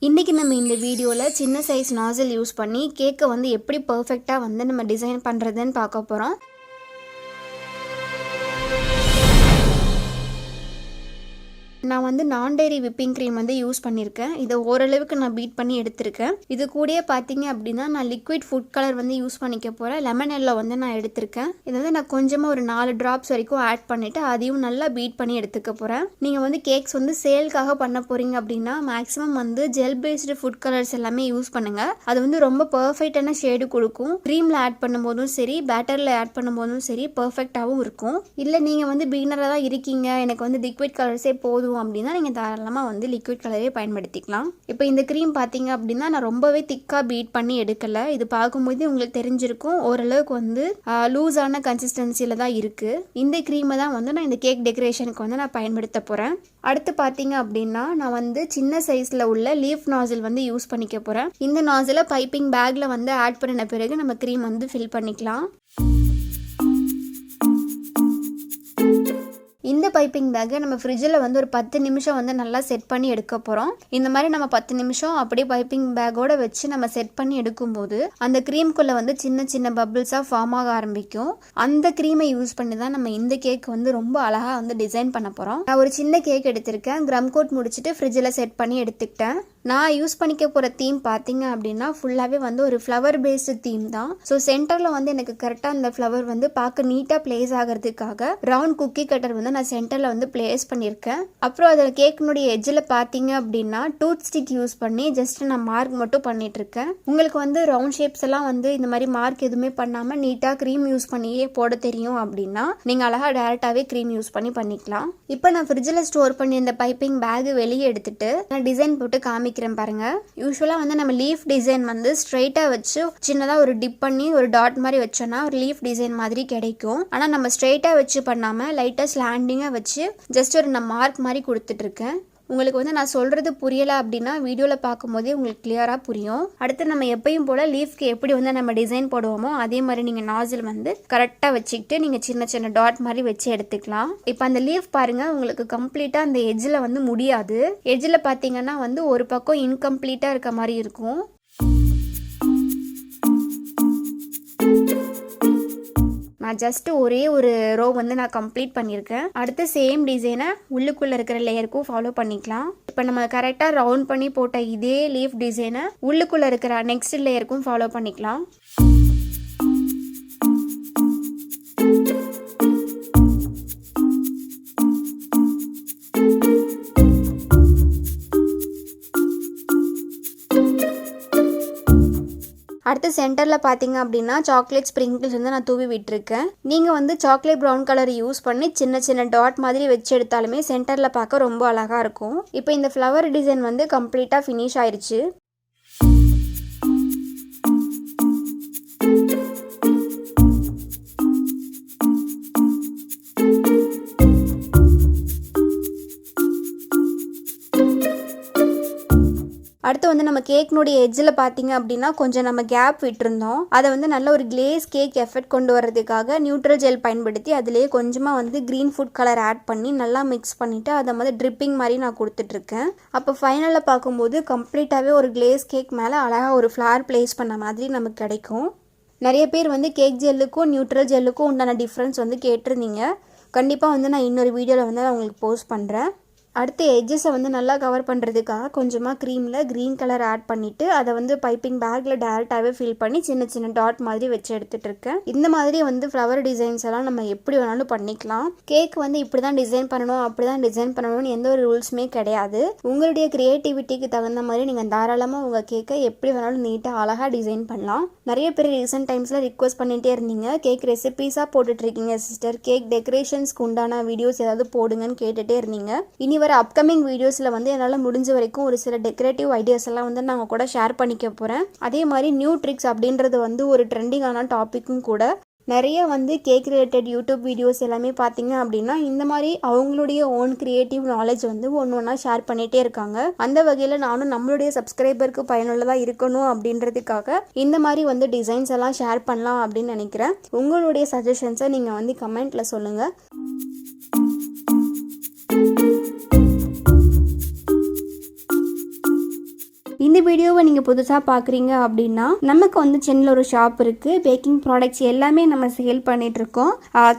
இன்றைக்கி நம்ம இந்த வீடியோவில் சின்ன சைஸ் நாசில் யூஸ் பண்ணி கேக்கை வந்து எப்படி பர்ஃபெக்டாக வந்து நம்ம டிசைன் பண்ணுறதுன்னு பார்க்க போகிறோம். நான் வந்து நான் டைரி விப்பிங் க்ரீம் வந்து யூஸ் பண்ணியிருக்கேன். இதை ஓரளவுக்கு நான் பீட் பண்ணி எடுத்திருக்கேன். இது கூடயே பார்த்தீங்க அப்படின்னா நான் லிக்விட் ஃபுட் கலர் வந்து யூஸ் பண்ணிக்க போகிறேன். லெமன் எல்லோ வந்து நான் எடுத்திருக்கேன். இதை வந்து நான் கொஞ்சமாக ஒரு 4 ட்ராப்ஸ் வரைக்கும் ஆட் பண்ணிவிட்டு அதையும் நல்லா பீட் பண்ணி எடுத்துக்க போகிறேன். நீங்கள் வந்து கேக்ஸ் வந்து சேல்க்காக பண்ண போகிறீங்க அப்படின்னா மேக்ஸிமம் வந்து ஜெல் பேஸ்டு ஃபுட் கலர்ஸ் எல்லாமே யூஸ் பண்ணுங்கள். அது வந்து ரொம்ப பர்ஃபெக்டான ஷேடு கொடுக்கும். க்ரீமில் ஆட் பண்ணும்போதும் சரி, பேட்டரில் ஆட் பண்ணும்போதும் சரி பர்ஃபெக்டாகவும் இருக்கும். இல்லை நீங்கள் வந்து பிகினராக தான் இருக்கீங்க, எனக்கு வந்து லிக்விட் கலர்ஸே போதும் அப்படின்னா நீங்கள் தாராளமாக வந்து லிக்விட் கலரே பயன்படுத்திக்கலாம். இப்போ இந்த க்ரீம் பார்த்தீங்க அப்படின்னா நான் ரொம்பவே திக்காக பீட் பண்ணி எடுக்கலை. இது பார்க்கும்போது உங்களுக்கு தெரிஞ்சிருக்கும் ஓரளவுக்கு வந்து லூஸான கன்சிஸ்டன்சியில் தான் இருக்குது. இந்த க்ரீமை தான் வந்து நான் இந்த கேக் டெக்கரேஷனுக்கு வந்து நான் பயன்படுத்த போகிறேன். அடுத்து பார்த்தீங்க அப்படின்னா நான் வந்து சின்ன சைஸில் உள்ள லீஃப் நாசில் வந்து யூஸ் பண்ணிக்க போகிறேன். இந்த நாசிலை பைப்பிங் பேக்கில் வந்து ஆட் பண்ணின பிறகு நம்ம க்ரீம் வந்து ஃபில் பண்ணிக்கலாம். இந்த பைப்பிங் பேக்கை நம்ம ஃப்ரிட்ஜில் வந்து ஒரு 10 நிமிஷம் வந்து நல்லா செட் பண்ணி எடுக்க போகிறோம். இந்த மாதிரி நம்ம 10 நிமிஷம் அப்படியே பைப்பிங் பேக்கோட வச்சு நம்ம செட் பண்ணி எடுக்கும்போது அந்த க்ரீம்குள்ளே வந்து சின்ன சின்ன பபிள்ஸாக ஃபார்ம் ஆக ஆரம்பிக்கும். அந்த க்ரீமை யூஸ் பண்ணி தான் நம்ம இந்த கேக் வந்து ரொம்ப அழகாக வந்து டிசைன் பண்ண போகிறோம். நான் ஒரு சின்ன கேக் எடுத்திருக்கேன். க்ரம் கோட் முடிச்சுட்டு ஃப்ரிட்ஜில் செட் பண்ணி எடுத்துக்கிட்டேன். நான் யூஸ் பண்ணிக்க போகிற தீம் பார்த்தீங்க அப்படின்னா ஃபுல்லாகவே வந்து ஒரு ஃப்ளவர் பேஸ்டு தீம் தான். ஸோ சென்டரில் வந்து எனக்கு கரெக்டாக அந்த ஃப்ளவர் வந்து பார்க்க நீட்டாக பிளேஸ் ஆகிறதுக்காக ரவுண்ட் குக்கி கட்டர் வந்து நான் சென்டரில் வந்து பிளேஸ் பண்ணியிருக்கேன். அப்புறம் அதில் கேக்கினுடைய எட்ஜில் பார்த்தீங்க அப்படின்னா டூத் ஸ்டிக் யூஸ் பண்ணி ஜஸ்ட் நான் மார்க் மட்டும் பண்ணிட்டு இருக்கேன். உங்களுக்கு வந்து ரவுண்ட் ஷேப்ஸ் எல்லாம் வந்து இந்த மாதிரி மார்க் எதுவுமே பண்ணாமல் நீட்டாக க்ரீம் யூஸ் பண்ணியே போட தெரியும் அப்படின்னா நீங்கள் அழகாக டேரெக்டாகவே க்ரீம் யூஸ் பண்ணிக்கலாம். இப்போ நான் ஃப்ரிட்ஜில் ஸ்டோர் பண்ணி இந்த பைப்பிங் பேக் வெளியே எடுத்துட்டு நான் டிசைன் போட்டு காமிக்கிறேன் பாருங்க. யூஸ்வலாக வந்து நம்ம லீஃப் டிசைன் வந்து ஸ்ட்ரைட்டாக வச்சு சின்னதாக ஒரு டிப் பண்ணி ஒரு டாட் மாதிரி வச்சோன்னா ஒரு லீஃப் டிசைன் மாதிரி கிடைக்கும். ஆனால் நம்ம ஸ்ட்ரைட்டாக வச்சு பண்ணாமல் லைட்டாக ஸ்லாண்டிங்காக வச்சு ஜஸ்ட் ஒரு நான் மார்க் மாதிரி கொடுத்துட்டு இருக்கேன். உங்களுக்கு வந்து நான் சொல்கிறது புரியலை அப்படின்னா வீடியோவில் பார்க்கும்போதே உங்களுக்கு கிளியராக புரியும். அடுத்து நம்ம எப்பயும் போல் லீஃப்க்கு எப்படி வந்து நம்ம டிசைன் போடுவோமோ அதே மாதிரி நீங்கள் நாசில் வந்து கரெக்டாக வச்சுக்கிட்டு நீங்கள் சின்ன சின்ன டாட் மாதிரி வச்சு எடுத்துக்கலாம். இப்போ அந்த லீஃப் பாருங்கள், உங்களுக்கு கம்ப்ளீட்டாக அந்த எட்ஜில் வந்து முடியாது. எட்ஜில் பார்த்தீங்கன்னா வந்து ஒரு பக்கம் இன்கம்ப்ளீட்டாக இருக்க மாதிரி இருக்கும். நான் ஜஸ்ட் ஒரே ஒரு ரோ வந்து நான் கம்ப்ளீட் பண்ணியிருக்கேன். அடுத்து சேம் டிசைனை உள்ளுக்குள்ளே இருக்கிற லேயருக்கும் ஃபாலோ பண்ணிக்கலாம். இப்போ நம்ம கரெக்டாக ரவுண்ட் பண்ணி போட்ட இதே லீஃப் டிசைனை உள்ளுக்குள்ளே இருக்கிற நெக்ஸ்ட் லேயருக்கும் ஃபாலோ பண்ணிக்கலாம். அடுத்து சென்டரில் பார்த்தீங்க அப்படின்னா சாக்லேட் ஸ்ப்ரிங்கிள்ஸ் வந்து நான் தூவி விட்டுருக்கேன். நீங்கள் வந்து சாக்லேட் ப்ரௌன் கலர் யூஸ் பண்ணி சின்ன சின்ன டாட் மாதிரி வச்சு எடுத்தாலுமே சென்டரில் பார்க்க ரொம்ப அழகாக இருக்கும். இப்போ இந்த ஃப்ளவர் டிசைன் வந்து கம்ப்ளீட்டாக ஃபினிஷ் ஆயிடுச்சு. அடுத்து வந்து நம்ம கேக்னுடைய எட்ஜில் பார்த்தீங்க அப்படின்னா கொஞ்சம் நம்ம கேப் விட்டுருந்தோம். அதை வந்து நல்ல ஒரு கிளேஸ் கேக் எஃபெக்ட் கொண்டு வரதுக்காக நியூட்ரல் ஜெல் பயன்படுத்தி அதிலேயே கொஞ்சமாக வந்து க்ரீன் ஃபுட் கலர் ஆட் பண்ணி நல்லா மிக்ஸ் பண்ணிவிட்டு அதை வந்து ட்ரிப்பிங் மாதிரி நான் கொடுத்துட்ருக்கேன். அப்போ ஃபைனலில் பார்க்கும்போது கம்ப்ளீட்டாகவே ஒரு கிளேஸ் கேக் மேலே அழகாக ஒரு ஃப்ளார் பிளேஸ் பண்ண மாதிரி நமக்கு கிடைக்கும். நிறைய பேர் வந்து கேக் ஜெல்லுக்கும் நியூட்ரல் ஜெல்லுக்கும் உண்டான டிஃப்ரென்ஸ் வந்து கேட்டிருந்தீங்க. கண்டிப்பாக வந்து நான் இன்னொரு வீடியோவில் வந்து நான் உங்களுக்கு போஸ்ட் பண்ணுறேன். அடுத்து எட்ஜஸை வந்து நல்லா கவர் பண்ணுறதுக்காக கொஞ்சமாக க்ரீமில் க்ரீன் கலர் ஆட் பண்ணிவிட்டு அதை வந்து பைப்பிங் பேக்கில் டேரெக்டாகவே ஃபில் பண்ணி சின்ன சின்ன டாட் மாதிரி வச்சு எடுத்துகிட்டு இருக்கேன். இந்த மாதிரி வந்து ஃப்ளவர் டிசைன்ஸ் எல்லாம் நம்ம எப்படி வேணாலும் பண்ணிக்கலாம். கேக் வந்து இப்படி தான் டிசைன் பண்ணணும் அப்படி தான் டிசைன் பண்ணணும்னு எந்த ஒரு ரூல்ஸுமே கிடையாது. உங்களுடைய க்ரியேட்டிவிட்டிக்கு தகுந்த மாதிரி நீங்கள் தாராளமாக உங்கள் கேக்கை எப்படி வேணாலும் நீட்டாக அழகாக டிசைன் பண்ணலாம். நிறைய பேர் ரீசெண்ட் டைம்ஸில் ரிக்வஸ்ட் பண்ணிகிட்டே இருந்தீங்க, கேக் ரெசிபீஸாக போட்டுட்ருக்கீங்க சிஸ்டர், கேக் டெக்கரேஷன்ஸ்க்கு உண்டான வீடியோஸ் ஏதாவது போடுங்கன்னு கேட்டுகிட்டே இருந்தீங்க. இனி வர அப்கமிங் வீடியோஸில் வந்து என்னால் முடிஞ்ச வரைக்கும் ஒரு சில டெக்கரேட்டிவ் ஐடியாஸ் எல்லாம் வந்து நான் கூட ஷேர் பண்ணிக்க போகிறேன். அதே மாதிரி நியூ ட்ரிக்ஸ் அப்படின்றது வந்து ஒரு ட்ரெண்டிங்கான டாப்பிக்கும் கூட. நிறைய வந்து கேக் ரிலேட்டட் யூடியூப் வீடியோஸ் எல்லாமே பார்த்தீங்க அப்படின்னா இந்த மாதிரி அவங்களுடைய ஓன் கிரியேட்டிவ் நாலேஜ் வந்து ஒன்று ஒன்றா ஷேர் பண்ணிகிட்டே இருக்காங்க. அந்த வகையில் நானும் நம்மளுடைய சப்ஸ்கிரைபருக்கு பயனுள்ளதாக இருக்கணும் அப்படின்றதுக்காக இந்த மாதிரி வந்து டிசைன்ஸ் எல்லாம் ஷேர் பண்ணலாம் அப்படின்னு நினைக்கிறேன். உங்களுடைய சஜஷன்ஸை நீங்கள் வந்து கமெண்ட்டில் சொல்லுங்கள். இந்த வீடியோவை நீங்கள் புதுசாக பார்க்குறீங்க அப்படின்னா நமக்கு வந்து சென்னையில் ஒரு ஷாப் இருக்குது. பேக்கிங் ப்ராடக்ட்ஸ் எல்லாமே நம்ம சேல் பண்ணிட்டு இருக்கோம்.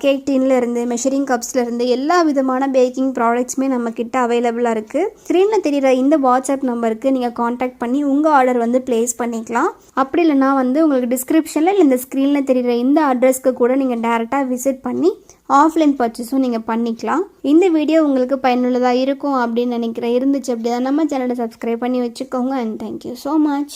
கேக் டீன்ல இருந்து மெஷரிங் கப்ஸ்ல இருந்து எல்லா விதமான பேக்கிங் ப்ராடக்ட்ஸுமே நம்ம கிட்ட அவைலபிளாக இருக்குது. ஸ்க்ரீனில் தெரிகிற இந்த வாட்ஸ்அப் நம்பருக்கு நீங்கள் காண்டாக்ட் பண்ணி உங்கள் ஆர்டர் வந்து பிளேஸ் பண்ணிக்கலாம். அப்படி இல்லைனா வந்து உங்களுக்கு டிஸ்கிரிப்ஷனில் இல்லை இந்த ஸ்க்ரீனில் தெரிகிற இந்த அட்ரஸ்க்கு கூட நீங்கள் டேரெக்டாக விசிட் பண்ணி ஆஃப்லைன் பர்ச்சேஸும் நீங்கள் பண்ணிக்கலாம். இந்த வீடியோ உங்களுக்கு பயனுள்ளதாக இருக்கும் அப்படின்னு நினைக்கிறேன். இருந்துச்சு அப்படின்னா நம்ம சேனலை சப்ஸ்கிரைப் பண்ணி வச்சுக்கோங்க. And thank you so much.